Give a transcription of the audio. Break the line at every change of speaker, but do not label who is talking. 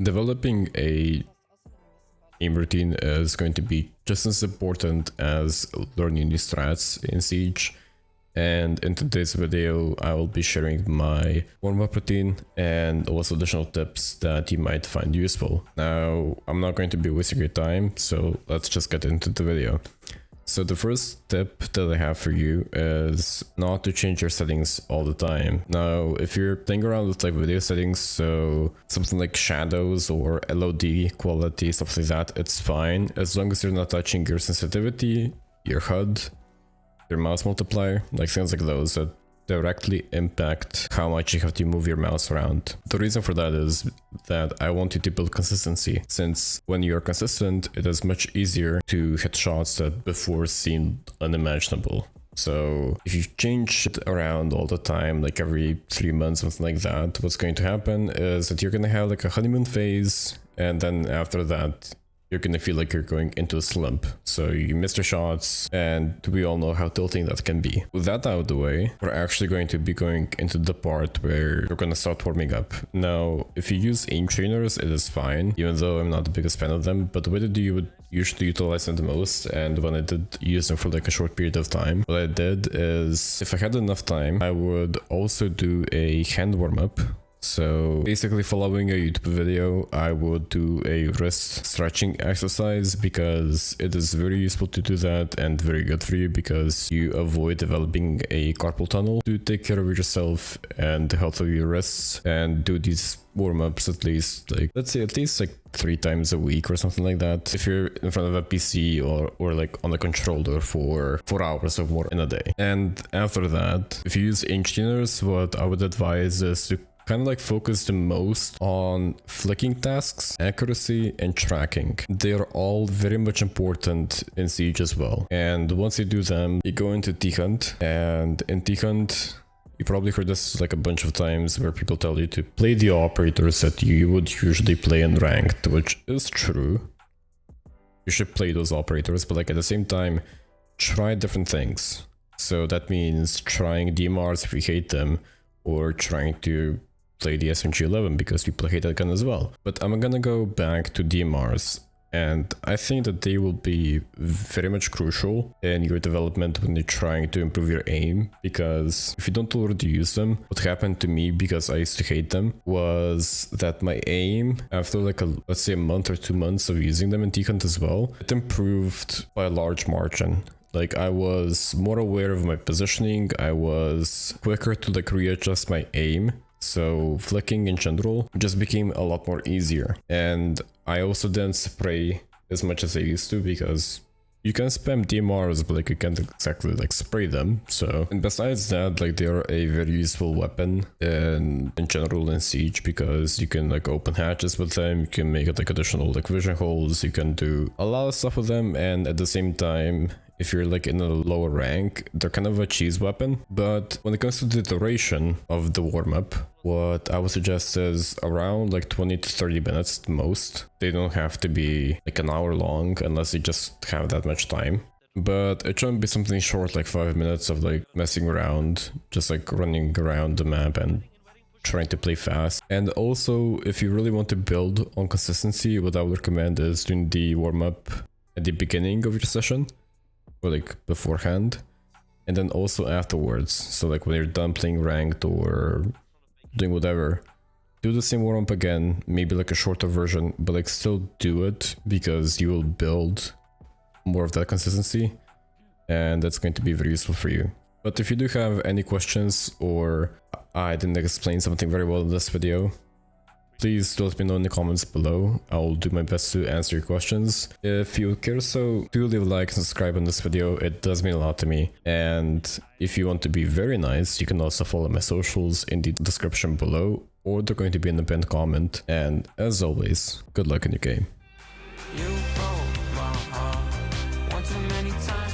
Developing a aim routine is going to be just as important as learning new strats in Siege. And in today's video, I will be sharing my warm-up routine and also additional tips that you might find useful. Now, I'm not going to be wasting your time, so let's just get into the video. So the first tip that I have for you is not to change your settings all the time. Now, if you're playing around with like video settings, so something like shadows or LOD quality, stuff like that, it's fine as long as you're not touching your sensitivity, your HUD, your mouse multiplier, like things like those that directly impact how much you have to move your mouse around. The reason for that is that I want you to build consistency, since when you're consistent, it is much easier to hit shots that before seemed unimaginable. So if you change it around all the time, like every 3 months, something like that, what's going to happen is that you're going to have like a honeymoon phase, and then after that, you're gonna feel like you're going into a slump. So you miss your shots, and we all know how tilting that can be. With that out of the way, we're actually going to be going into the part where you're gonna start warming up. Now, if you use aim trainers, it is fine, even though I'm not the biggest fan of them, but the way that you would usually utilize them the most, and when I did use them for like a short period of time, what I did is, if I had enough time, I would also do a hand warm-up. So basically, following a YouTube video, I would do a wrist stretching exercise because it is very useful to do that and very good for you because you avoid developing a carpal tunnel. To take care of yourself and the health of your wrists, and do these warm-ups at least, like, let's say at least like 3 times a week or something like that. If you're in front of a PC or like on a controller for 4 hours or more in a day. And after that, if you use aim trainers, what I would advise is to kind of like focus the most on flicking tasks, accuracy, and tracking. They're all very much important in Siege as well. And once you do them, you go into T-Hunt, and in T-Hunt, you probably heard this like a bunch of times where people tell you to play the operators that you would usually play in ranked, which is true. You should play those operators, but like at the same time, try different things. So that means trying DMRs if you hate them, or trying to play the SMG11 because people hate that gun as well. But I'm gonna go back to DMRs, and I think that they will be very much crucial in your development when you're trying to improve your aim, because if you don't already use them, what happened to me, because I used to hate them, was that my aim, after like let's say a month or 2 months of using them in T-Hunt as well, it improved by a large margin. Like, I was more aware of my positioning, I was quicker to like readjust my aim. So flicking in general just became a lot more easier. And I also didn't spray as much as I used to, because you can spam DMRs, but like you can't exactly like spray them. So, and besides that, like, they are a very useful weapon in general in Siege, because you can like open hatches with them, you can make it like additional like vision holes, you can do a lot of stuff with them. And at the same time, if you're like in a lower rank, they're kind of a cheese weapon. But when it comes to the duration of the warm-up, what I would suggest is around like 20 to 30 minutes at most. They don't have to be like an hour long unless you just have that much time. But it shouldn't be something short, like 5 minutes of like messing around, just like running around the map and trying to play fast. And also, if you really want to build on consistency, what I would recommend is doing the warm-up at the beginning of your session, or like beforehand, and then also afterwards. So like when you're done playing ranked or doing whatever, do the same warm-up again, maybe like a shorter version, but like still do it, because you will build more of that consistency, and that's going to be very useful for you. But if you do have any questions, or I didn't explain something very well in this video, please do let me know in the comments below. I'll do my best to answer your questions. If you care so, do leave a like and subscribe on this video, it does mean a lot to me. And if you want to be very nice, you can also follow my socials in the description below, or they're going to be in the pinned comment. And as always, good luck in your game.
You broke my heart one too many times.